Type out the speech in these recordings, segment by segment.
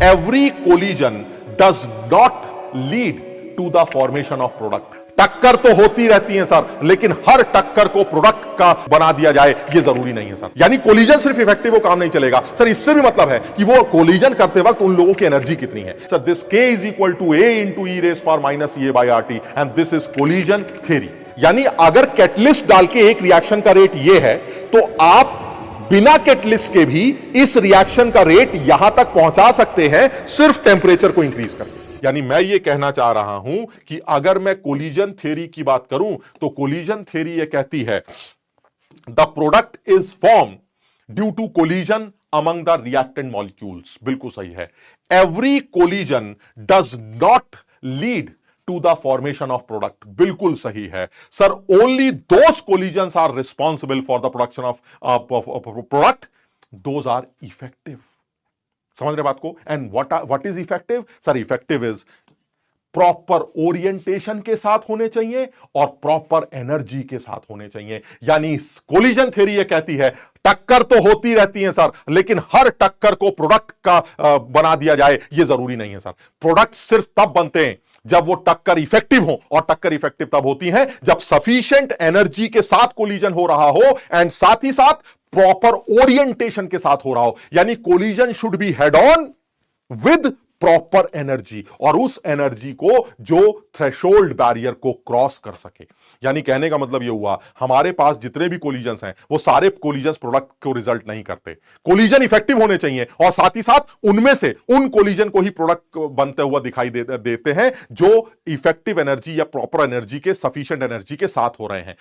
Every collision does not lead to the formation of product. टक्कर तो होती रहती है सर, लेकिन हर टक्कर को प्रोडक्ट का बना दिया जाए ये जरूरी नहीं है सर। यानी कोलिजन सिर्फ इफेक्टिव हो काम नहीं चलेगा सर। इससे भी मतलब है कि वो कोलिजन करते वक्त उन लोगों की एनर्जी कितनी है sir. This K is equal to A into E raise power minus A by R T and this is collision theory. यानी अगर कैटलिस्ट डाल के एक रिएक्शन का रेट ये है तो आप बिना कैटलिस्ट के भी इस रिएक्शन का रेट यहां तक पहुंचा सकते हैं सिर्फ टेंपरेचर को इंक्रीज करके। यानी मैं ये कहना चाह रहा हूं कि अगर मैं कोलिजन थ्योरी की बात करूं तो कोलिजन थ्योरी ये कहती है the product is form due to collision among the reactant molecules. बिल्कुल सही है। Every collision does not lead to the formation of product. बिल्कुल सही है sir. Only those collisions are responsible for the production of product, those are effective. समझ रहे बात को? And what is effective sir? Effective is proper orientation के साथ होने चाहिए और प्रॉपर एनर्जी के साथ होने चाहिए। यानी कोलिजन थ्योरी ये कहती है टक्कर तो होती रहती है सर, लेकिन हर टक्कर को प्रोडक्ट का बना दिया जाए ये जरूरी नहीं है सर। प्रोडक्ट सिर्फ तब बनते हैं जब वो टक्कर इफेक्टिव हो, और टक्कर इफेक्टिव तब होती है जब सफिशिएंट एनर्जी के साथ कोलिजन हो रहा हो एंड साथ ही साथ प्रॉपर ओरिएंटेशन के साथ हो रहा हो। यानी collision should be head on with proper energy, और उस एनर्जी को जो थ्रेशोल्ड बैरियर को क्रॉस कर सके। यानी कहने का मतलब यह हुआ हमारे पास जितने भी कोलिजन्स हैं वो सारे कोलिजन्स प्रोडक्ट को रिजल्ट नहीं करते। कोलिजन इफेक्टिव होने चाहिए और साथ ही साथ उनमें से उन कोलिजन को ही प्रोडक्ट बनते हुआ दिखाई देते हैं जो इफेक्टिव एनर्जी या प्रॉपर एनर्जी के सफिशिएंट एनर्जी के साथ हो रहे हैं।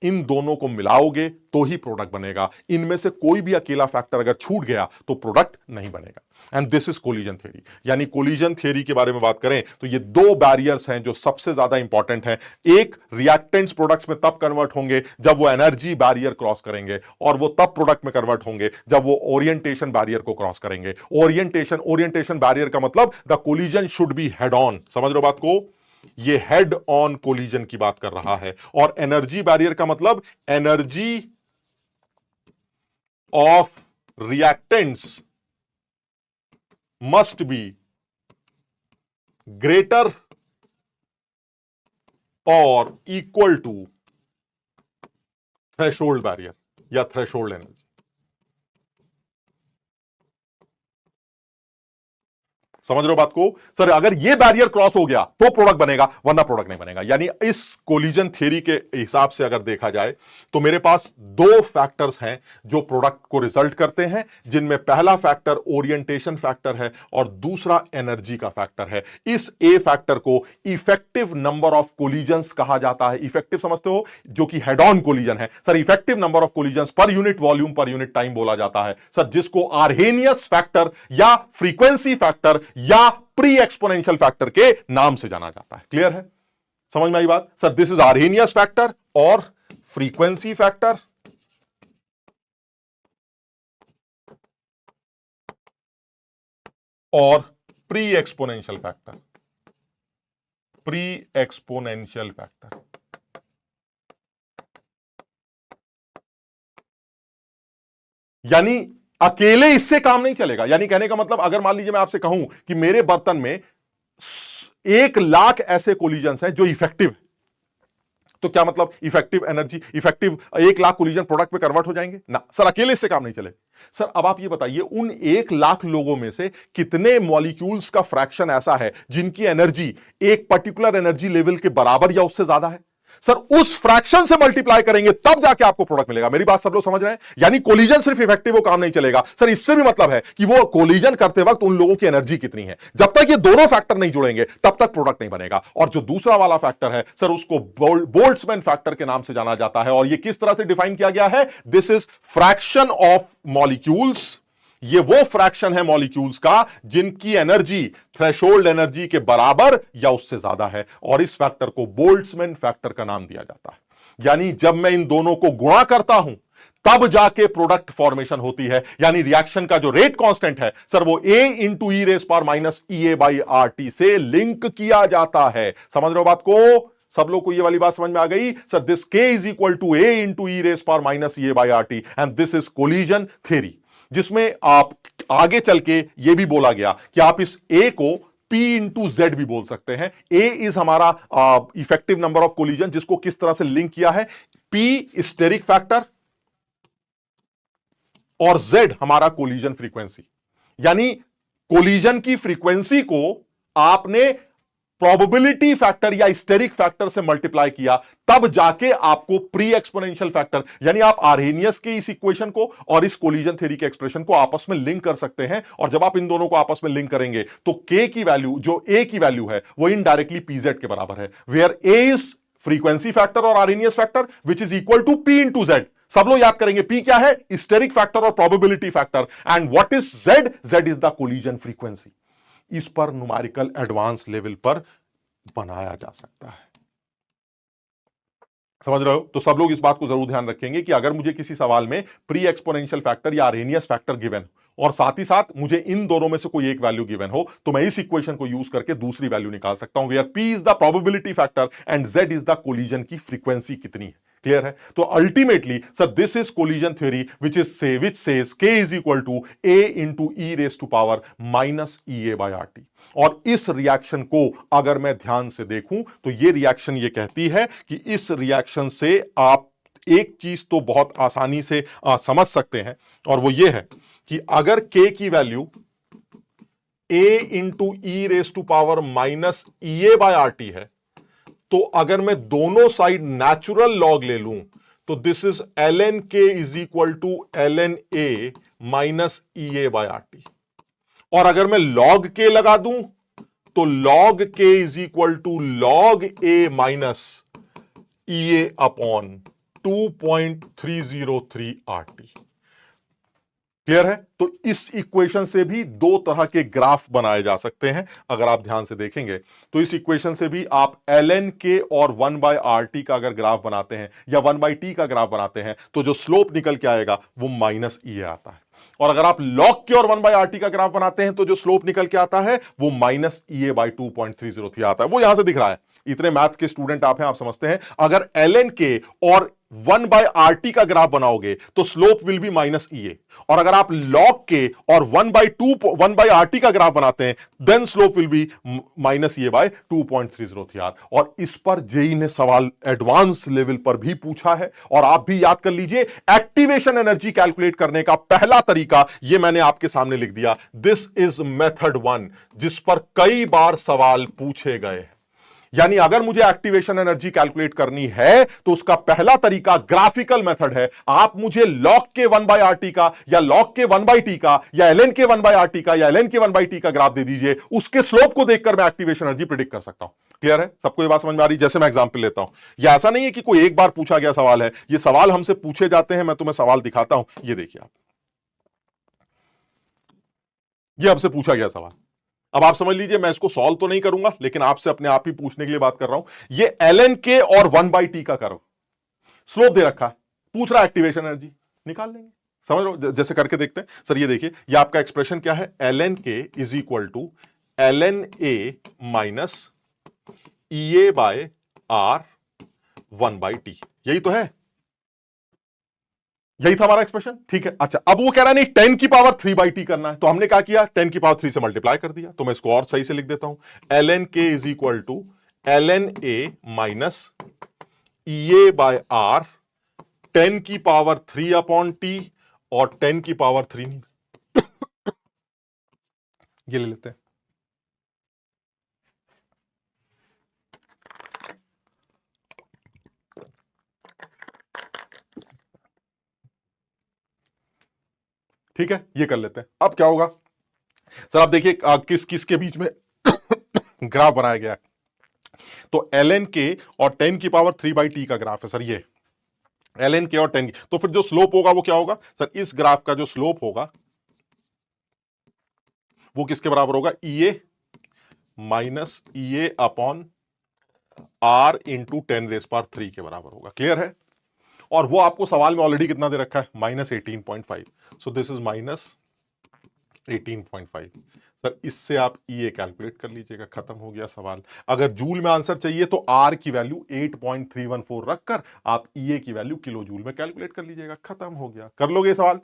इन दोनों को मिलाओगे तो ही प्रोडक्ट बनेगा। इनमें से कोई भी अकेला फैक्टर अगर छूट गया तो प्रोडक्ट नहीं बनेगा। And this is collision theory. यानी कोलिजन थ्योरी के बारे में बात करें तो ये दो बैरियर्स हैं जो सबसे ज्यादा इंपॉर्टेंट हैं। एक, रिएक्टेंट्स प्रोडक्ट्स में तब कन्वर्ट होंगे जब वो एनर्जी बैरियर क्रॉस करेंगे, और वो तब प्रोडक्ट में कन्वर्ट होंगे जब वो ओरिएंटेशन बैरियर को क्रॉस करेंगे। ओरिएंटेशन बैरियर का मतलब the collision should be head on. समझ लो बात को? ये हेड ऑन कोलिजन की बात कर रहा है। और एनर्जी बैरियर का मतलब energy of reactants must be greater or equal to threshold barrier या threshold energy। समझ रहे हो बात को? सर अगर ये बैरियर क्रॉस हो गया तो प्रोडक्ट बनेगा, वरना प्रोडक्ट नहीं बनेगा। यानी इस कोलिजन थ्योरी के हिसाब से अगर देखा जाए तो मेरे पास दो फैक्टर्स हैं जो प्रोडक्ट को रिजल्ट करते हैं, जिनमें पहला फैक्टर ओरिएंटेशन फैक्टर है और दूसरा एनर्जी का फैक्टर है। इस ए फैक्टर को इफेक्टिव नंबर ऑफ कोलिजन्स कहा जाता है। इफेक्टिव समझते हो? जो कि हेड ऑन कोलिजन है sir. Effective number of collisions per unit volume per unit time बोला जाता है सर, जिसको आर्हेनियस फैक्टर या फ्रीक्वेंसी फैक्टर या प्री एक्सपोनेंशियल फैक्टर के नाम से जाना जाता है। क्लियर है? समझ में आई बात sir? This is Arrhenius factor और फ्रीक्वेंसी फैक्टर और pre exponential factor. Pre exponential factor यानी अकेले इससे काम नहीं चलेगा। यानी कहने का मतलब अगर मान लीजिए मैं आपसे कहूं कि मेरे बर्तन में 1,00,000 ऐसे कोलिजन्स हैं जो इफेक्टिव, तो क्या मतलब effective energy, effective 1,00,000 collision product में कन्वर्ट हो जाएंगे ना सर? अकेले इससे काम नहीं चले। सर अब आप ये बताइए उन 1,00,000 लोगों में से कितने मॉलिक्यूल्स का फ्रैक्शन ऐसा है जिनकी एनर्जी एक पर्टिकुलर एनर्जी लेवल के बराबर या उससे ज्यादा है? सर उस फ्रैक्शन से मल्टीप्लाई करेंगे तब जाके आपको प्रोडक्ट मिलेगा। मेरी बात सब लोग समझ रहे हैं? यानी कोलिजन सिर्फ इफेक्टिव हो काम नहीं चलेगा सर। इससे भी मतलब है कि वो कोलिजन करते वक्त उन लोगों की एनर्जी कितनी है। जब तक ये दोनों फैक्टर नहीं जुड़ेंगे तब तक प्रोडक्ट नहीं बनेगा। और जो दूसरा वाला फैक्टर है सर उसको बोल्ट्जमैन फैक्टर के नाम से जाना जाता है। और ये किस तरह से डिफाइन किया गया है? This is fraction of molecules. ये वो फ्रैक्शन है मॉलिक्यूल्स का जिनकी एनर्जी थ्रेशोल्ड एनर्जी के बराबर या उससे ज्यादा है, और इस फैक्टर को बोल्ट्जमैन फैक्टर का नाम दिया जाता है। यानी जब मैं इन दोनों को गुणा करता हूं तब जाके प्रोडक्ट फॉर्मेशन होती है। यानी रिएक्शन का जो रेट कांस्टेंट है सर वो A into E raise power minus E A by R T से लिंक किया जाता है। समझ रहे हो बात को? सब लोग को ये वाली बात समझ में आ गई sir? This K is equal to A into E raise power minus E A by R T and this is collision theory. जिसमें आप आगे चल के यह भी बोला गया कि आप इस ए को P इंटू जेड भी बोल सकते हैं। ए इज हमारा इफेक्टिव नंबर ऑफ कोलिजन, जिसको किस तरह से लिंक किया है, P स्टेरिक फैक्टर और Z हमारा कोलिजन फ्रीक्वेंसी। यानी कोलिजन की फ्रीक्वेंसी को आपने प्रोबेबिलिटी फैक्टर या स्टेरिक फैक्टर से मल्टीप्लाई किया, तब जाके आपको प्री एक्सपोनेंशियल फैक्टर, यानी आप आर्हेनियस के इस इक्वेशन को और इस कोलिजन थ्योरी के एक्सप्रेशन को आपस में लिंक कर सकते हैं। और जब आप इन दोनों को आपस में लिंक करेंगे तो के की वैल्यू, जो ए की वैल्यू है, वो इनडायरेक्टली पीजेड के बराबर है, where A is frequency factor और Arrhenius factor which is equal to P into Z. सब लोग याद करेंगे पी क्या है, स्टेरिक फैक्टर और probability factor, and what is Z, Z is the collision frequency. इस पर न्यूमेरिकल एडवांस लेवल पर बनाया जा सकता है। समझ रहे हो? तो सब लोग इस बात को जरूर ध्यान रखेंगे कि अगर मुझे किसी सवाल में प्री एक्सपोनेंशियल फैक्टर या आर्हेनियस फैक्टर गिवन और साथ ही साथ मुझे इन दोनों में से कोई एक वैल्यू गिवन हो, तो मैं इस इक्वेशन को यूज करके दूसरी वैल्यू निकाल सकता हूं, where P is the probability factor and Z is the collision की फ्रीक्वेंसी कितनी है। क्लियर है? तो ultimately sir this is collision theory which says k is equal to a into E raise to power minus E A by R T. और इस reaction को अगर मैं ध्यान से देखूं तो ये रिएक्शन ये कहती है कि इस रिएक्शन से आप एक चीज तो बहुत आसानी से समझ सकते हैं, और वो ये है कि अगर k की value a into E raise to power minus E A by R T है, तो अगर मैं दोनों साइड नेचुरल लॉग ले लूं तो this is ln k is equal to ln a minus E A by R T. और अगर मैं log k लगा दूं तो log k is equal to log a minus E A upon 2.303 R T. Clear है? तो इस equation से भी दो तरह के ग्राफ बनाए जा सकते हैं। अगर आप ध्यान से देखेंगे तो इस इक्वेशन से भी आप ln k और 1/rt का अगर ग्राफ बनाते हैं या 1/t का ग्राफ बनाते हैं तो जो स्लोप निकल के आएगा वो माइनस ई आता है। और अगर आप log k और 1/rt का ग्राफ बनाते हैं तो जो स्लोप निकल के आता है वो माइनस ई ए बाई 2.303 आता है। वो यहां से दिख रहा है। इतने मैथ्स के स्टूडेंट आप हैं, आप समझते हैं अगर ln k और 1/rt का ग्राफ बनाओगे तो slope will be minus E ए, और अगर आप log k और 1/rt का ग्राफ बनाते हैं then slope will be minus E A by 2.303 और इस पर जेई ने सवाल एडवांस लेवल पर भी पूछा है। और आप भी याद कर लीजिए, एक्टिवेशन एनर्जी कैलकुलेट करने का पहला तरीका ये मैंने आपके सामने लिख दिया, दिस इज मेथड 1, जिस पर कई बार सवाल पूछे गए। यानी अगर मुझे एक्टिवेशन एनर्जी कैलकुलेट करनी है तो उसका पहला तरीका ग्राफिकल मेथड है। आप मुझे log के 1/rt का या log के 1/t का या ln के 1/rt का या ln के 1/t का ग्राफ दे दीजिए, उसके स्लोप को देखकर मैं एक्टिवेशन एनर्जी प्रिडिक्ट कर सकता हूं। क्लियर है? सबको ये बात समझ में आ रही? जैसे मैं एग्जांपल लेता हूं, यह ऐसा नहीं है कि कोई एक बार पूछा गया सवाल है, ये सवाल हमसे पूछे जाते हैं। मैं तुम्हें सवाल दिखाता हूं, ये देखिए आप, ये हमसे पूछा गया सवाल। अब आप समझ लीजिए, मैं इसको सॉल्व तो नहीं करूंगा लेकिन आपसे अपने आप ही पूछने के लिए बात कर रहा हूं। ये ln k और 1/t का कर्व स्लोप दे रखा है, पूछ रहा है एक्टिवेशन एनर्जी, निकाल लेंगे। समझ लो, जैसे करके देखते हैं। सर ये देखिए, ये आपका एक्सप्रेशन क्या है, ln k is equal to ln a minus E A by R 1/t। यही तो है, यही था हमारा एक्सप्रेशन। ठीक है, अच्छा अब वो कह रहा है नहीं 10 की पावर 3/t करना है, तो हमने क्या किया, 10 की पावर 3 से मल्टीप्लाई कर दिया। तो मैं इसको और सही से लिख देता हूं, ln k is equal to ln a minus E A by R 10 की पावर 3 अपॉन t, और 10 की पावर 3 नहीं ये ले लेते हैं। ठीक है, ये कर लेते हैं। अब क्या होगा सर, आप देखिए किस किस के बीच में ग्राफ बनाया गया है। तो ln k और 10 की पावर 3/t का ग्राफ है सर, ये ln k और 10 की। तो फिर जो स्लोप होगा वो क्या होगा सर, इस ग्राफ का जो स्लोप होगा वो किसके बराबर होगा, E A minus E A upon R into 10⁻³ के बराबर होगा। क्लियर है? और वो आपको सवाल में ऑलरेडी कितना दे रखा है, -18.5। So this is -18.5। सर इससे आप ई ए कैलकुलेट कर लीजिएगा, खत्म हो गया सवाल। अगर जूल में आंसर चाहिए तो आर की वैल्यू 8.314 रखकर आप ई ए की वैल्यू किलो जूल में कैलकुलेट कर लीजिएगा, खत्म हो गया। कर लोगे सवाल?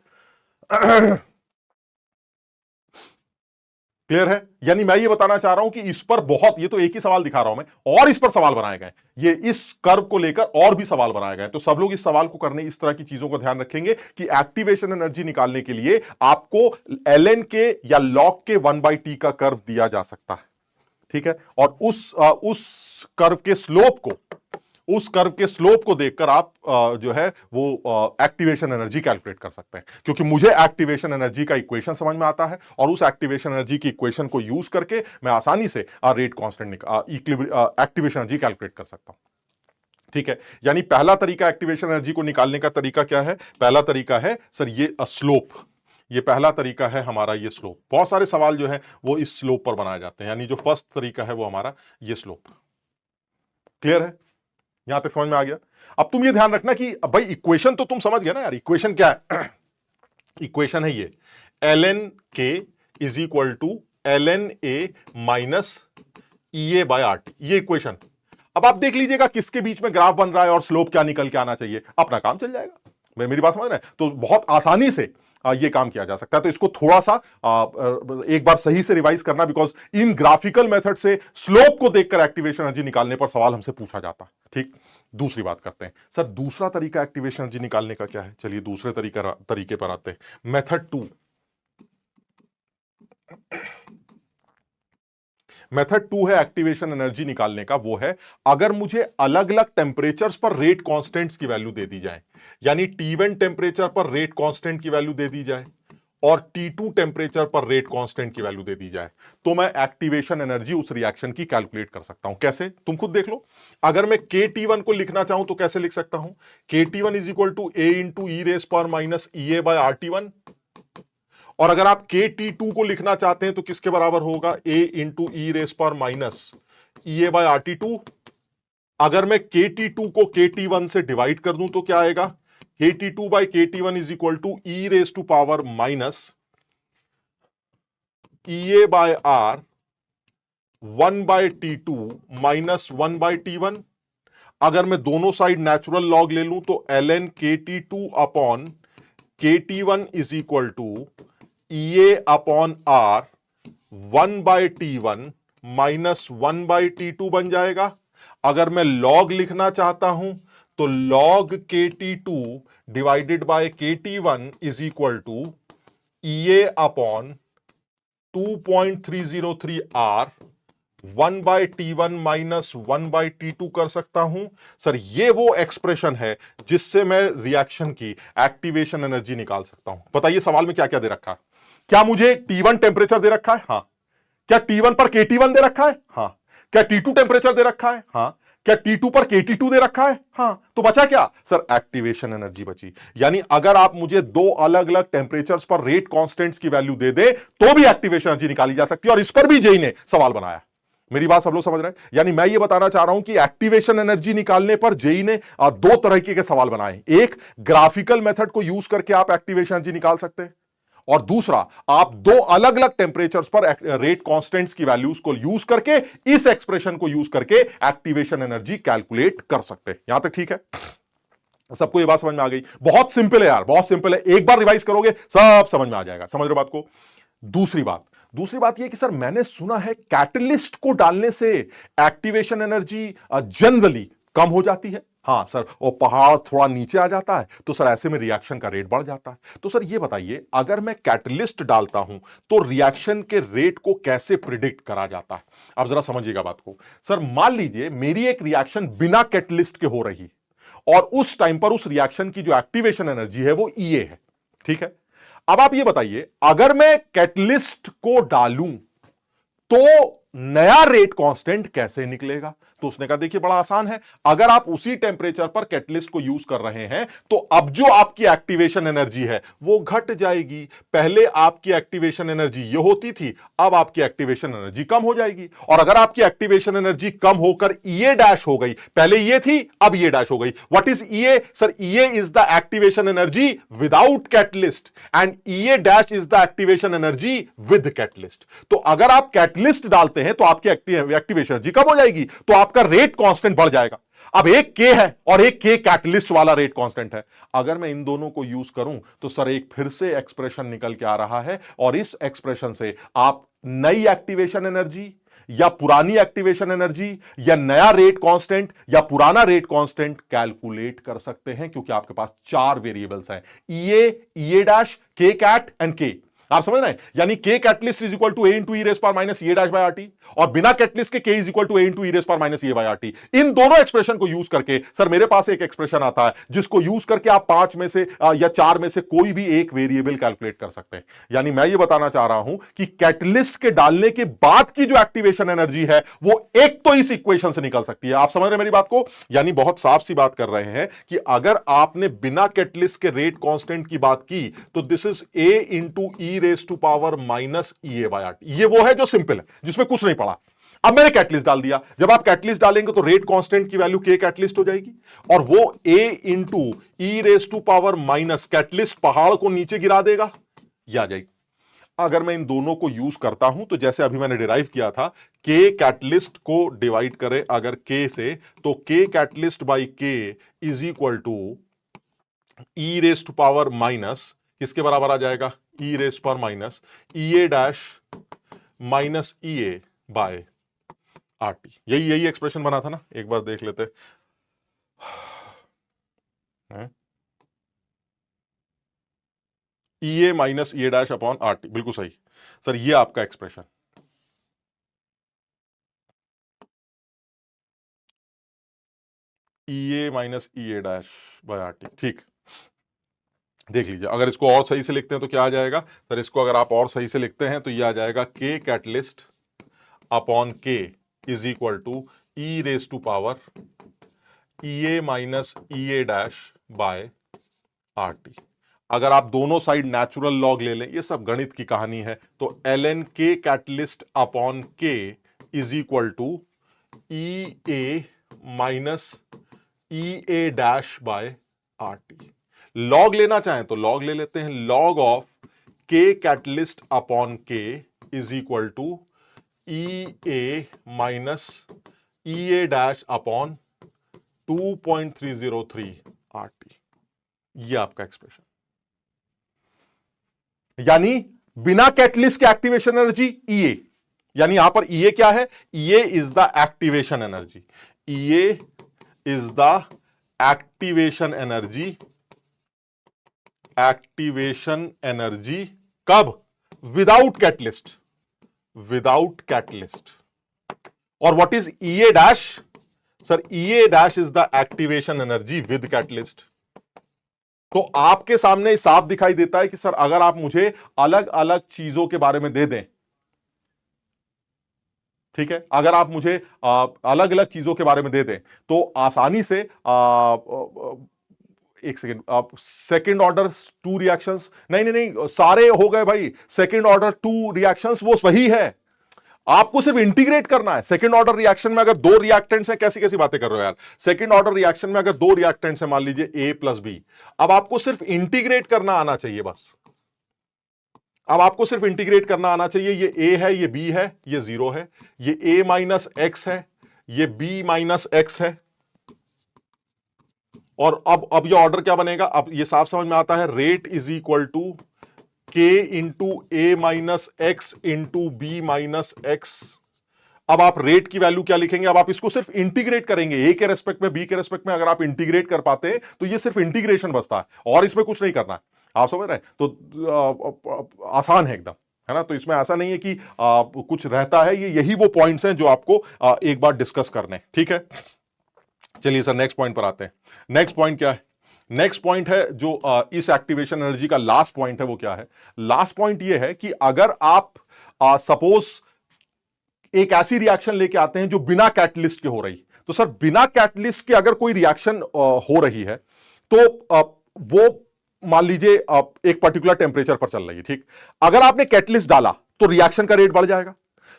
क्लियर है? यानी मैं ये बताना चाह रहा हूं कि इस पर बहुत, ये तो एक ही सवाल दिखा रहा हूं मैं, और इस पर सवाल बनाए गए, ये इस कर्व को लेकर और भी सवाल बनाए गए। तो सब लोग इस सवाल को करने, इस तरह की चीजों को ध्यान रखेंगे कि एक्टिवेशन एनर्जी निकालने के लिए आपको ln के या log के 1/t का कर्व दिया जा सकता है, ठीक है? और उस कर्व के स्लोप को, उस कर्व के स्लोप को देखकर आप जो है वो एक्टिवेशन एनर्जी कैलकुलेट कर सकते हैं, क्योंकि मुझे एक्टिवेशन एनर्जी का इक्वेशन समझ में आता है और उस एक्टिवेशन एनर्जी की इक्वेशन को यूज करके मैं आसानी से rate constant activation energy calculate कर सकता हूं, ठीक है? यानी पहला तरीका एक्टिवेशन एनर्जी को निकालने का तरीका क्या है? पहला तरीका है सर ये स्लोप, ये पहला तरीका है हमारा, ये स्लोप। बहुत सारे सवाल जो है वो इस स्लोप पर बनाए जाते हैं, यानी जो फर्स्ट तरीका है वो हमारा ये स्लोप। क्लियर है? यहां तक समझ में आ गया? अब तुम ये ध्यान रखना कि भाई इक्वेशन तो तुम समझ गए ना यार, इक्वेशन क्या है? इक्वेशन है ये ln k is equal to ln a minus EA by RT, ये इक्वेशन। अब आप देख लीजिएगा किसके बीच में ग्राफ बन रहा है और स्लोप क्या निकल के आना चाहिए, अपना काम चल जाएगा। मेरी बात समझ रहे हैं? तो बहुत आसानी से ये काम किया जा सकता है। तो इसको थोड़ा सा एक बार सही से रिवाइज करना, बिकॉज इन ग्राफिकल मेथड से स्लोप को देखकर एक्टिवेशन एनर्जी निकालने पर सवाल हमसे पूछा जाता है, ठीक? दूसरी बात करते हैं, सर दूसरा तरीका एक्टिवेशन एनर्जी निकालने का क्या है? चलिए दूसरे तरीके पर आते हैं, मेथड 2। मेथड 2 है एक्टिवेशन एनर्जी निकालने का, वो है अगर मुझे अलग अलग टेंपरेचर्स पर रेट कांस्टेंट्स की वैल्यू दे दी जाए, यानी T1 टेंपरेचर पर रेट कांस्टेंट की वैल्यू दे दी जाए और T2 टेंपरेचर पर रेट कांस्टेंट की वैल्यू दे दी जाए, तो मैं एक्टिवेशन एनर्जी उस रिएक्शन की कैलकुलेट कर सकता हूं। कैसे? तुम खुद देख लो। अगर मैं KT1 को लिखना चाहूं तो कैसे लिख सकता हूं? KT1 is equal to A into E raise पर माइनस EA बाय RT1। और अगर आप KT2 को लिखना चाहते हैं तो किसके बराबर होगा? A इंटू ई रेस पर माइनस EA बाय RT2। अगर मैं KT2 को KT1 से डिवाइड कर दूं तो क्या आएगा? KT2 by KT1 is equal to E raise to power minus EA by R 1/T2 minus 1/T1। अगर मैं दोनों साइड नेचुरल लॉग ले लूं तो ln KT2 upon KT1 is equal to EA upon R 1/T1 minus 1/T2 बन जाएगा। अगर मैं लॉग लिखना चाहता हूं तो log KT2 divided by KT1 is equal to EA upon 2.303 R 1/T1 minus 1/T2 कर सकता हूं। सर ये वो एक्सप्रेशन है जिससे मैं रिएक्शन की एक्टिवेशन एनर्जी निकाल सकता हूं। बताइए सवाल में क्या क्या दे रखा है? क्या मुझे T1 टेंपरेचर दे रखा है? हाँ। क्या T1 पर KT1 दे रखा है? हाँ। क्या T2 टेंपरेचर दे रखा है? हाँ। क्या T2 पर KT2 दे रखा है? हाँ। तो बचा क्या? सर एक्टिवेशन एनर्जी बची। यानी अगर आप मुझे दो अलग अलग टेंपरेचर्स पर रेट कांस्टेंट्स की वैल्यू दे दे तो भी एक्टिवेशन एनर्जी निकाली जा सकती है, और इस पर भी जेई ने सवाल बनाया। मेरी बात सब लोग समझ रहे हैं? यानी मैं ये बताना चाह रहा हूं कि एक्टिवेशन एनर्जी निकालने पर जेई ने दो तरह के सवाल बनाए। एक, ग्राफिकल मेथड को यूज करके आप एक्टिवेशन एनर्जी निकाल सकते हैं, और दूसरा, आप दो अलग अलग टेंपरेचर्स पर रेट कांस्टेंट्स की वैल्यूज को यूज करके, इस एक्सप्रेशन को यूज करके एक्टिवेशन एनर्जी कैलकुलेट कर सकते हैं। यहां तक ठीक है? सबको ये बात समझ में आ गई? बहुत सिंपल है यार, बहुत सिंपल है। एक बार रिवाइज करोगे सब समझ में आ जाएगा। समझ रहे बात को? दूसरी बात यह कि सर मैंने सुना है कैटलिस्ट को डालने से एक्टिवेशन एनर्जी जनरली कम हो जाती है। हाँ सर, वो पहाड़ थोड़ा नीचे आ जाता है तो सर ऐसे में रिएक्शन का रेट बढ़ जाता है। तो सर ये बताइए, अगर मैं कैटलिस्ट डालता हूं तो रिएक्शन के रेट को कैसे प्रिडिक्ट करा जाता है? अब जरा समझिएगा बात को। सर मान लीजिए मेरी एक रिएक्शन बिना कैटलिस्ट के हो रही, और उस टाइम पर उस रिएक्शन की जो एक्टिवेशन एनर्जी है वो EA है, ठीक है? अब आप ये बताइए, अगर मैं कैटलिस्ट को डालूं तो नया रेट कांस्टेंट कैसे निकलेगा? तो उसने कहा देखिए बड़ा आसान है, अगर आप उसी टेंपरेचर पर कैटलिस्ट को यूज कर रहे हैं तो अब जो आपकी एक्टिवेशन एनर्जी है वो घट जाएगी। पहले आपकी एक्टिवेशन एनर्जी ये होती थी, अब आपकी एक्टिवेशन एनर्जी कम हो जाएगी। और अगर आपकी एक्टिवेशन एनर्जी कम होकर EA डैश हो गई, पहले ये थी अब ये डैश हो गई। What is EA? Sir EA is the activation energy without catalyst and EA dash is the activation energy with catalyst. तो अगर आप कैटलिस्ट डालते हैं तो आपकी एक्टिवेशन एनर्जी कम हो जाएगी, तो आपका रेट कांस्टेंट बढ़ जाएगा। अब एक K है और एक K कैटलिस्ट वाला रेट कांस्टेंट है। अगर मैं इन दोनों को यूज करूं तो सर एक फिर से एक्सप्रेशन निकल के आ रहा है, और इस एक्सप्रेशन से आप नई एक्टिवेशन एनर्जी या पुरानी एक्टिवेशन एनर्जी या नया रेट कांस्टेंट या पुराना रेट कांस्टेंट कैलकुलेट कर सकते हैं, क्योंकि आपके पास 4 वेरिएबल्स हैं, E dash, K cat and K. आप समझ रहे हैं? यानी K catalyst is equal to A into E raise power minus A dash by RT, और बिना कैटलिस्ट के is equal to A into E raise power minus A by RT. इन दोनों एक्सप्रेशन को यूज करके सर मेरे पास एक expression आता है जिसको यूज करके आप 5 में से या 4 में से कोई भी एक वेरिएबल कैलकुलेट कर सकते हैं। यानी मैं ये बताना चाह रहा हूं कि कैटलिस्ट के डालने के बाद की जो एक्टिवेशन एनर्जी है वो एक तो इस इक्वेशन से निकल सकती है। आप समझ रहे हैं मेरी बात को? यानी बहुत साफ सी बात कर रहे हैं कि अगर आपने बिना कैटलिस्ट के रेट कांस्टेंट की बात की तो this is A into E raise to power minus E A by RT. ये वो है जो सिंपल है, जिसमें कुछ नहीं पड़ा। अब मैंने कैटलिस्ट डाल दिया, जब आप कैटलिस्ट डालेंगे तो रेट कांस्टेंट की वैल्यू के कैटलिस्ट हो जाएगी, और वो A into E raise to power minus catalyst पहाड़ को नीचे गिरा देगा, ये आ जाएगी। अगर मैं इन दोनों को यूज करता हूं तो जैसे अभी मैंने डिराइव किया था, के कैटलिस्ट को डिवाइड करें अगर के से, तो K catalyst by K is equal to E raise to power minus किसके बराबर आ जाएगा? ई रेस पर minus E A dash minus E A by RT. यही एक्सप्रेशन बना था ना, एक बार देख लेते हैं। E A minus E A dash upon RT, बिल्कुल सही सर, ये आपका expression. E A minus E A dash by RT, ठीक। देख लीजिए, अगर इसको और सही से लिखते हैं तो क्या आ जाएगा सर? इसको अगर आप और सही से लिखते हैं तो ये आ जाएगा K catalyst upon K is equal to E raise to power E A minus E A dash by RT. अगर आप दोनों साइड नेचुरल लॉग ले लें, ये सब गणित की कहानी है, तो L N K catalyst upon K is equal to E A minus E A dash by RT. Log लेना चाहें तो लॉग ले लेते हैं, log of K catalyst upon K is equal to E A minus E A dash upon 2.303 RT. ये आपका expression. यानी बिना कैटलिस्ट के एक्टिवेशन एनर्जी ईए, यानी यहां पर ईए क्या है? E A is the activation energy, E A is the activation energy, activation energy कब? Without catalyst, without catalyst. और what is E A dash? Sir E A dash is the activation energy with catalyst. तो आपके सामने साफ दिखाई देता है कि सर अगर आप मुझे अलग अलग चीजों के बारे में दे दें, ठीक है, अगर आप मुझे अलग अलग चीजों के बारे में दे दें तो आसानी से एक सेकेंड, आप सेकेंड ऑर्डर 2 रिएक्शंस, नहीं सारे हो गए भाई, सेकेंड ऑर्डर 2 रिएक्शंस वो सही है, आपको सिर्फ इंटीग्रेट करना है। सेकंड ऑर्डर रिएक्शन में अगर 2 रिएक्टेंट्स हैं, कैसी कैसी बातें कर रहे हो यार? सेकंड ऑर्डर रिएक्शन में अगर 2 रिएक्टेंट्स हैं, मान लीजिए ए प्लस बी, अब आपको सिर्फ इंटीग्रेट करना आना चाहिए बस। अब आपको सिर्फ इंटीग्रेट करना आना चाहिए, ये ए है, ये बी है, ये 0 है, ये ए माइनस एक्स है, ये बी माइनस एक्स है, और अब ये ऑर्डर क्या बनेगा? अब ये साफ समझ में आता है, rate is equal to K into A minus X into B minus X. अब आप रेट की वैल्यू क्या लिखेंगे? अब आप इसको सिर्फ इंटीग्रेट करेंगे, ए के रेस्पेक्ट में, बी के रेस्पेक्ट में। अगर आप इंटीग्रेट कर पाते हैं तो ये सिर्फ इंटीग्रेशन बचता है और इसमें कुछ नहीं करना है। आप समझ रहे हैं? तो आसान है एकदम, है ना? तो इसमें ऐसा नहीं है कि कुछ रहता है, ये यही वो पॉइंट्स हैं जो आपको एक बार डिस्कस करने, ठीक है? चलिए सर नेक्स्ट पॉइंट पर आते हैं। नेक्स्ट पॉइंट क्या है? नेक्स्ट पॉइंट है जो इस एक्टिवेशन एनर्जी का लास्ट पॉइंट है, वो क्या है? लास्ट पॉइंट ये है कि अगर आप सपोज एक ऐसी रिएक्शन लेके आते हैं जो बिना कैटलिस्ट के हो रही, तो सर बिना कैटलिस्ट के अगर कोई रिएक्शन हो रही है तो वो मान लीजिए एक पर्टिकुलर टेम्परेचर पर चल रही है, ठीक? अगर आपने कैटलिस्ट डाला तो रिएक्शन का रेट बढ़ जाएगा।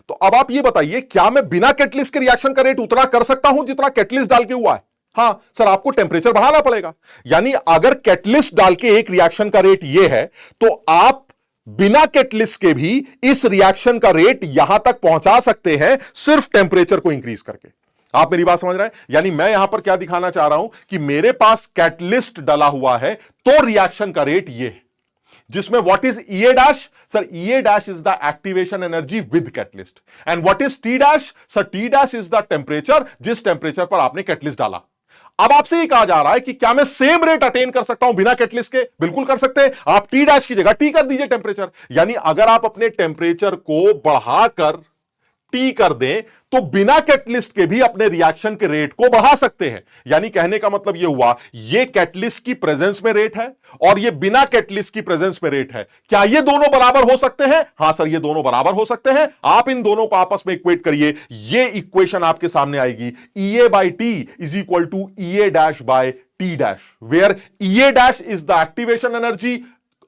तो अब आप ये बताइए, क्या मैं बिना कैटलिस्ट के रिएक्शन का रेट उतना कर सकता हूं जितना कैटलिस्ट डाल के हुआ है? हां सर, आपको टेम्परेचर बढ़ाना पड़ेगा। यानी अगर कैटलिस्ट डाल के एक रिएक्शन का रेट ये है, तो आप बिना कैटलिस्ट के भी इस रिएक्शन का रेट यहां तक पहुंचा सकते हैं सिर्फ टेम्परेचर को इंक्रीज करके। आप मेरी बात समझ रहे हैं? यानी मैं यहां पर क्या दिखाना चाह रहा हूं कि मेरे पास कैटलिस्ट डला हुआ है तो रिएक्शन का रेट ये है। जिसमें what is E A dash? Sir E A dash is the activation energy with catalyst. And what is T dash? Sir T dash is the temperature जिस टेम्परेचर पर आपने कैटलिस्ट डाला। अब आपसे ही कहा जा रहा है कि क्या मैं सेम रेट अटेन कर सकता हूं बिना कैटलिस्ट के? बिल्कुल कर सकते हैं। आप टी डैश की जगह टी कर दीजिए टेम्परेचर। यानी अगर आप अपने टेम्परेचर को बढ़ाकर टी कर दें तो बिना कैटलिस्ट के भी अपने रिएक्शन के रेट को बढ़ा सकते हैं। यानी कहने का मतलब यह हुआ, यह कैटलिस्ट की प्रेजेंस में रेट है और यह बिना कैटलिस्ट की प्रेजेंस में रेट है। क्या ये दोनों बराबर हो सकते हैं? हां सर, ये दोनों बराबर हो सकते हैं। आप इन दोनों को आपस में इक्वेट करिए, ये इक्वेशन आपके सामने आएगी, E A by T is equal to E A dash by T dash, where E A dash is the activation energy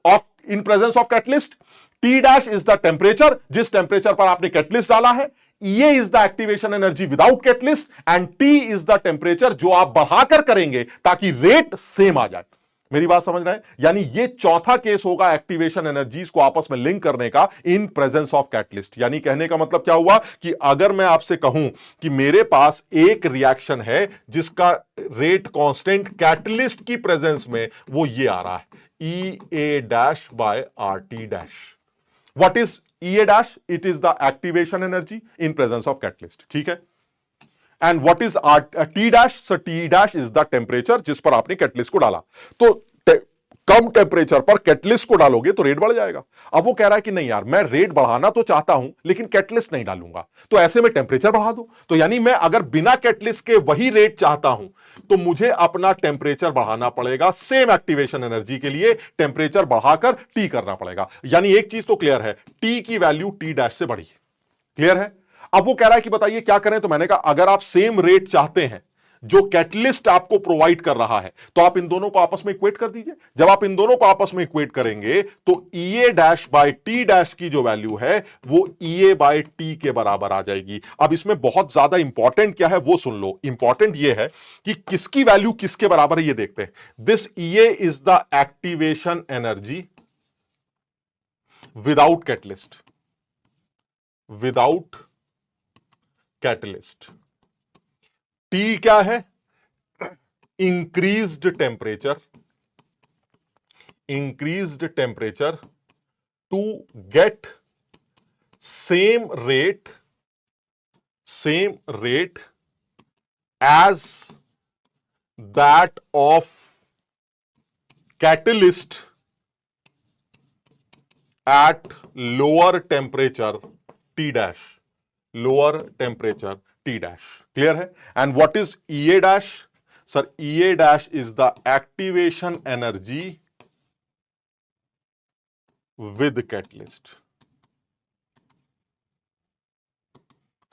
of in presence of catalyst, T dash is the temperature जिस टेम्परेचर पर आपने catalyst डाला है, E is the activation energy without catalyst and T is the temperature जो आप बढ़ाकर करेंगे ताकि रेट सेम आ जाए। मेरी बात समझ रहे हैं? यानी ये चौथा केस होगा एक्टिवेशन एनर्जीज को आपस में लिंक करने का इन प्रेजेंस ऑफ कैटलिस्ट। यानी कहने का मतलब क्या हुआ कि अगर मैं आपसे कहूं कि मेरे पास एक रिएक्शन है जिसका रेट कांस्टेंट कैटलिस्ट की प्रेजेंस में वो ये आ रहा है, E A dash by R T dash. What is EA dash? It is the activation energy in presence of catalyst. ठीक है? And what is T dash? So T dash is the temperature जिस पर आपने catalyst को डाला। तो कम temperature पर catalyst को डालोगे तो रेट बढ़ जाएगा। अब वो कह रहा है कि नहीं यार, मैं रेट बढ़ाना तो चाहता हूं लेकिन कैटलिस्ट नहीं डालूंगा, तो ऐसे में टेम्परेचर बढ़ा दो। तो यानी मैं अगर बिना कैटलिस्ट के वही रेट चाहता हूं तो मुझे अपना टेम्परेचर बढ़ाना पड़ेगा। सेम एक्टिवेशन एनर्जी के लिए टेम्परेचर बढ़ाकर टी करना पड़ेगा। यानी एक चीज तो क्लियर है, टी की वैल्यू टी डैश से बढ़ी है। क्लियर है? अब वो कह रहा है कि बताइए क्या करें? तो मैंने कहा अगर आप सेम रेट चाहते हैं जो कैटलिस्ट आपको प्रोवाइड कर रहा है तो आप इन दोनों को आपस में इक्वेट कर दीजिए। जब आप इन दोनों को आपस में इक्वेट करेंगे तो ईए डैश बाय टी डैश की जो वैल्यू है वो ईए बाय टी के बराबर आ जाएगी। अब इसमें बहुत ज्यादा इंपॉर्टेंट क्या है वो सुन लो। इंपॉर्टेंट ये है कि किसकी वैल्यू किसके बराबर है ये देखते हैं। This EA is the activation energy without catalyst, without catalyst. T क्या है? Increased temperature, increased temperature to get same rate as that of catalyst at lower temperature T dash, lower temperature T dash. Clear है? And what is EA dash? Sir, EA dash is the activation energy with catalyst.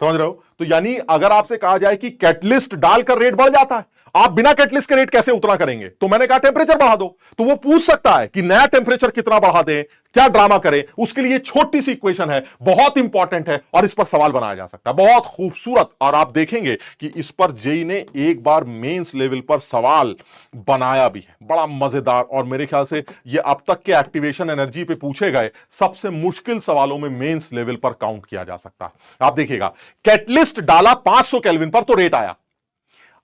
समझ रहे हो? तो यानी अगर आपसे कहा जाए कि कैटलिस्ट डालकर रेट बढ़ जाता है, आप बिना कैटलिस्ट के रेट कैसे उतना करेंगे? तो मैंने कहा टेम्परेचर बढ़ा दो। तो वो पूछ सकता है कि नया टेम्परेचर कितना बढ़ा दें, क्या ड्रामा करें। उसके लिए छोटी सी इक्वेशन है, बहुत इंपॉर्टेंट है और इस पर सवाल बनाया जा सकता है, बहुत खूबसूरत। और आप देखेंगे कि इस पर जेई ने एक बार मेंस लेवल पर सवाल बनाया भी है, बड़ा मजेदार। और मेरे ख्याल से ये अब तक के एक्टिवेशन एनर्जी पे पूछे गए सबसे मुश्किल सवालों में मेंस लेवल पर काउंट किया जा सकता है। आप देखिएगा, कैटलिस्ट डाला 500 केल्विन पर तो रेट आया।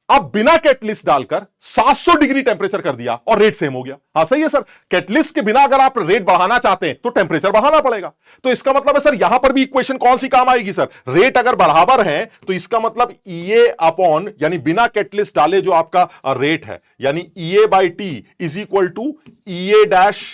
अब बिना कैटलिस्ट डालकर 700 डिग्री टेम्परेचर कर दिया और रेट सेम हो गया। हाँ सही है सर, कैटलिस्ट के बिना अगर आप रेट बढ़ाना चाहते हैं तो टेम्परेचर बढ़ाना पड़ेगा। तो इसका मतलब है सर यहां पर भी इक्वेशन कौन सी काम आएगी सर? रेट अगर बराबर है तो इसका मतलब ईए अपॉन, यानी बिना कैटलिस्ट डाले जो आपका रेट है, यानी E A by T is equal to E A dash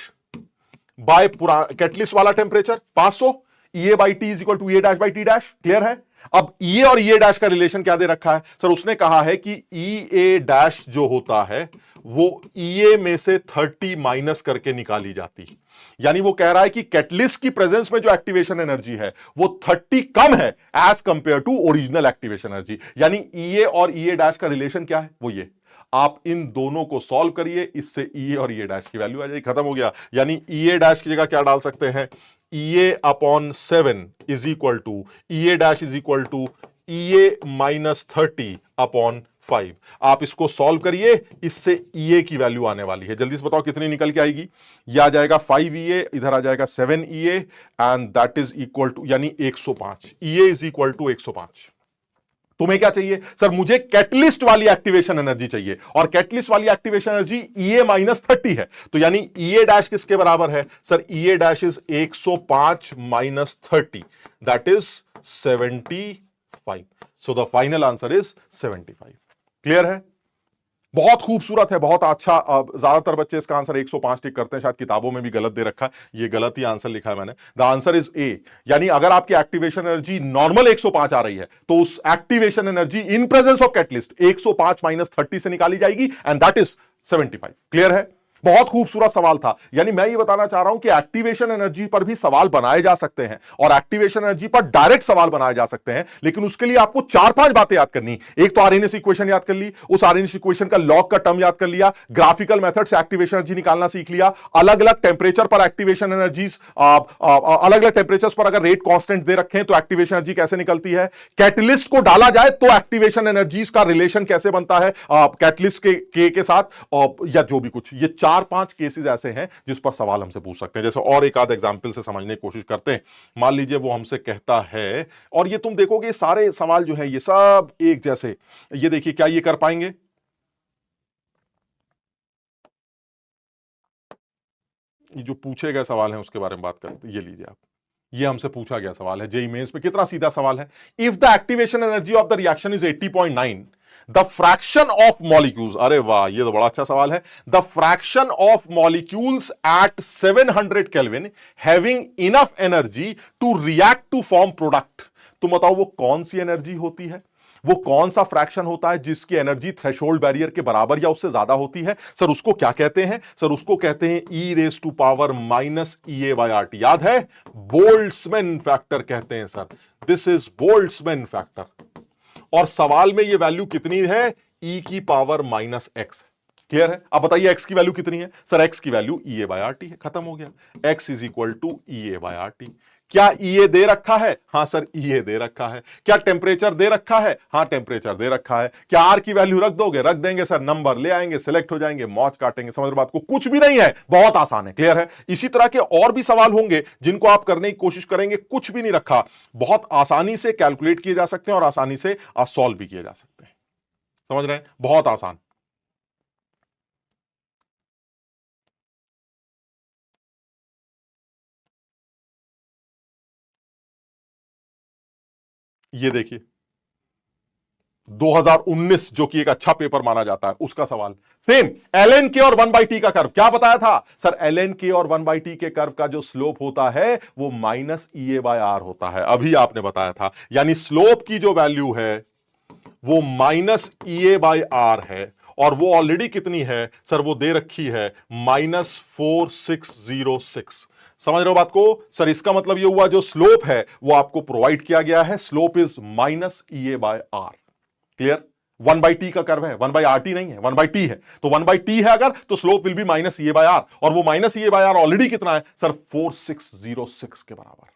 by catalyst वाला temperature 500, E A by T is equal to E A dash by T dash. Clear है? अब ई और ई डैश का रिलेशन क्या दे रखा है सर? उसने कहा है कि ई ए डैश जो होता है वो ई में से 30 माइनस करके निकाली जाती है। यानी वो कह रहा है कि कैटलिस्ट की प्रेजेंस में जो एक्टिवेशन एनर्जी है वो 30 कम है as compare to original activation energy. यानी ई और ई डैश का रिलेशन क्या है? वो ये। आप इन दोनों को सॉल्व करिए, इससे ई और ई डैश की वैल्यू आ जाएगी, खत्म हो गया। यानी ई डैश की जगह क्या डाल सकते हैं? EA upon 7 is equal to EA dash is equal to EA minus 30 upon 5। आप इसको सॉल्व करिए, इससे EA की वैल्यू आने वाली है। जल्दी से बताओ कितनी निकल के आएगी? यह आ जाएगा 5EA, इधर आ जाएगा 7EA and that is equal to, यानी 105। EA is equal to 105। तुम्हें क्या चाहिए सर? मुझे कैटलिस्ट वाली एक्टिवेशन एनर्जी चाहिए, और कैटलिस्ट वाली एक्टिवेशन एनर्जी EA-30 है। तो यानी EA डैश किसके बराबर है sir? EA dash is 105 minus 30, that is 75। So the final answer is 75। Clear है? बहुत खूबसूरत है, बहुत अच्छा। ज्यादातर बच्चे इसका आंसर 105 टिक करते हैं, शायद किताबों में भी गलत दे रखा है, ये गलत ही आंसर लिखा है मैंने। The answer is a. यानी अगर आपकी एक्टिवेशन एनर्जी नॉर्मल 105 आ रही है तो उस activation energy in presence of catalyst 105 minus 30 से निकाली जाएगी, एंड दैट इज 75। क्लियर है? बहुत खूबसूरत सवाल था। यानी मैं ये बताना चाह रहा हूं कि एक्टिवेशन एनर्जी पर भी सवाल बनाए जा सकते हैं, और एक्टिवेशन एनर्जी पर डायरेक्ट सवाल बनाए जा सकते हैं, लेकिन उसके लिए आपको 4-5 बातें याद करनी। एक तो आरएनएस इक्वेशन याद कर ली, उस आरएनएस इक्वेशन का लॉग का टर्म याद कर लिया, ग्राफिकल मेथड से एक्टिवेशन एनर्जी निकालना सीख लिया, अलग अलग टेंपरेचर पर एक्टिवेशन एनर्जीज, अलग अलग टेंपरेचर पर अगर रेट कांस्टेंट दे रखे हैं तो एक्टिवेशन एनर्जी कैसे निकलती है, कैटलिस्ट को डाला जाए तो एक्टिवेशन एनर्जीज का रिलेशन कैसे बनता है कैटलिस्ट के साथ, या जो भी कुछ। ये 4-5 केसेस ऐसे हैं जिस पर सवाल हमसे पूछ सकते हैं। जैसे और एक आध एग्जांपल से समझने की कोशिश करते हैं। मान लीजिए वो हमसे कहता है, और ये तुम देखोगे सारे सवाल जो है ये सब एक जैसे, ये देखिए क्या ये कर पाएंगे? ये जो पूछे गए सवाल हैं उसके बारे में बात करते हैं। ये लीजिए आप, ये हमसे पूछा गया सवाल है जेईई मेंस में। कितना सीधा सवाल है। If the activation energy of the reaction is 80.9, the fraction of molecules, अरे वाह ये तो बड़ा अच्छा सवाल है, the fraction of molecules at 700 kelvin having enough energy to react to form product. तुम बताओ वो कौन सी एनर्जी होती है, वो कौन सा फ्रैक्शन होता है जिसकी एनर्जी थ्रेशोल्ड बैरियर के बराबर या उससे ज्यादा होती है? सर उसको क्या कहते हैं सर? उसको कहते हैं e⁻⁻⁸ याद है? बोल्ट्जमैन फैक्टर कहते हैं sir. This is Boltzmann factor. और सवाल में ये वैल्यू कितनी है? e⁻⁻x। क्लियर है? अब बताइए x की वैल्यू कितनी है सर? x की वैल्यू EA/RT है, खत्म हो गया। x is equal to EA/RT। क्या EA दे रखा है? हां सर EA दे रखा है। क्या टेंपरेचर दे रखा है? हां टेंपरेचर दे रखा है। क्या R की वैल्यू रख दोगे? रख देंगे सर, नंबर ले आएंगे, सिलेक्ट हो जाएंगे, मौज काटेंगे। समझ रहे बात को? कुछ भी नहीं है, बहुत आसान है। क्लियर है? इसी तरह के और भी सवाल होंगे जिनको आप करने की कोशिश करेंगे, कुछ भी नहीं रखा, बहुत आसानी से कैलकुलेट किए जा सकते हैं और आसानी से सॉल्व भी किए जा सकते हैं। समझ रहे हैं? बहुत आसान। ये देखिए 2019 जो कि एक अच्छा पेपर माना जाता है, उसका सवाल सेम। ln k और 1/t का कर्व क्या बताया था सर? ln k और 1/t के कर्व का जो स्लोप होता है वो -EA/R होता है, अभी आपने बताया था। यानी स्लोप की जो वैल्यू है वो -EA/R है, और वो ऑलरेडी कितनी है सर? वो दे रखी है -4606। समझ रहे हो बात को सर? इसका मतलब ये हुआ जो स्लोप है वो आपको प्रोवाइड किया गया है, slope is -EA/R। Clear? 1/t का कर्व है, 1/RT नहीं है, 1/t है। तो 1/t है अगर, तो स्लोप विल बी -EA/R, और वो -EA/R ऑलरेडी कितना है सर? 4606 के बराबर।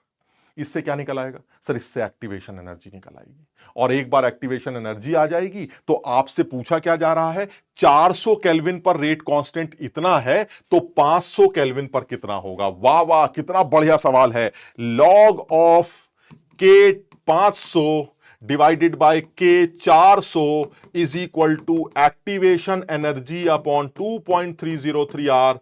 इससे क्या निकल आएगा सर? इससे एक्टिवेशन एनर्जी निकल आएगी। और एक बार एक्टिवेशन एनर्जी आ जाएगी तो आपसे पूछा क्या जा रहा है? 400 केल्विन पर रेट कांस्टेंट इतना है, तो 500 केल्विन पर कितना होगा? वाह वाह, कितना बढ़िया सवाल है। लॉग ऑफ के 500 divided by K 400 is equal to activation energy upon 2.303 R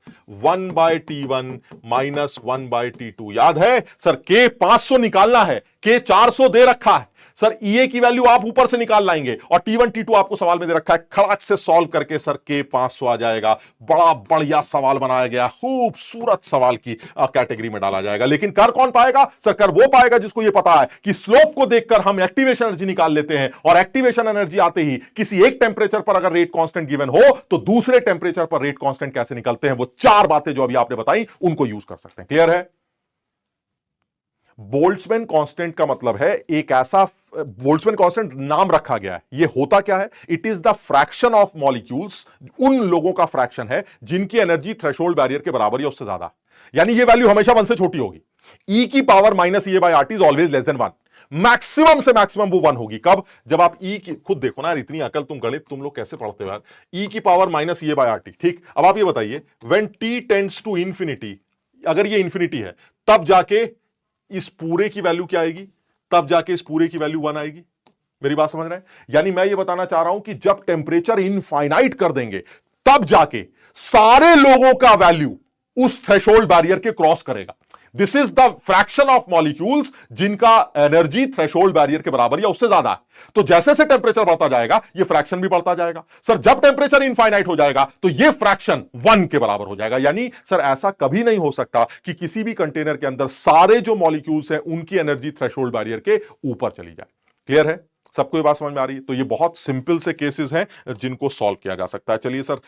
1/T1 minus 1/T2। याद है सर? के 500 निकालना है, के 400 दे रखा है सर। EA की वैल्यू आप ऊपर से निकाल लाएंगे, और T1 T2 आपको सवाल में दे रखा है। खड़ाक से सॉल्व करके सर के 500 आ जाएगा। बड़ा बढ़िया सवाल बनाया गया, खूबसूरत सवाल की कैटेगरी में डाला जाएगा। लेकिन कर कौन पाएगा सर? कर वो पाएगा जिसको ये पता है कि स्लोप को देखकर हम एक्टिवेशन एनर्जी निकाल लेते हैं, और एक्टिवेशन एनर्जी आते ही किसी एक टेंपरेचर पर अगर रेट कांस्टेंट गिवन हो तो दूसरे टेंपरेचर पर रेट कांस्टेंट कैसे निकलते हैं, वो 4 बातें जो अभी आपने बताई उनको यूज कर सकते हैं। क्लियर है? बोल्ट्जमैन कांस्टेंट का मतलब है एक ऐसा, बोल्ट्जमैन कांस्टेंट नाम रखा गया है। ये होता क्या है? It is the fraction of molecules, उन लोगों का फ्रैक्शन है जिनकी एनर्जी थ्रेशोल्ड बैरियर के बराबर या उससे ज्यादा। यानी ये वैल्यू हमेशा 1 से छोटी होगी। e⁻⁻EA/RT is always less than 1। Maximum से मैक्सिमम वो 1 होगी। कब? जब आप e की, खुद देखो ना यार, इतनी अकल, तुम गणित तुम लोग कैसे पढ़ते हो यार। e⁻⁻EA/RT, ठीक। अब आप ये बताइए, when t tends to infinity, अगर ये इंफिनिटी है तब जाके इस पूरे की वैल्यू क्या आएगी? तब जाके इस पूरे की वैल्यू 1 आएगी। मेरी बात समझ रहे हैं? यानी मैं ये बताना चाह रहा हूं कि जब टेम्परेचर इनफाइनाइट कर देंगे तब जाके सारे लोगों का वैल्यू उस थ्रेशोल्ड बैरियर के क्रॉस करेगा। This is the fraction of molecules जिनका एनर्जी थ्रेशोल्ड बैरियर के बराबर या उससे ज्यादा है। तो जैसे से टेम्परेचर बढ़ता जाएगा ये फ्रैक्शन भी बढ़ता जाएगा। सर जब टेम्परेचर इनफाइनाइट हो जाएगा तो ये फ्रैक्शन 1 के बराबर हो जाएगा। यानी सर ऐसा कभी नहीं हो सकता कि किसी भी कंटेनर के अंदर सारे जो मॉलिक्यूल्स हैं उनकी एनर्जी थ्रेशोल्ड बैरियर के ऊपर चली जाए। क्लियर है? सबको ये बात समझ में आ रही है? तो ये बहुत सिंपल से केसेस हैं जिनको सॉल्व किया जा सकता है। चलिए सर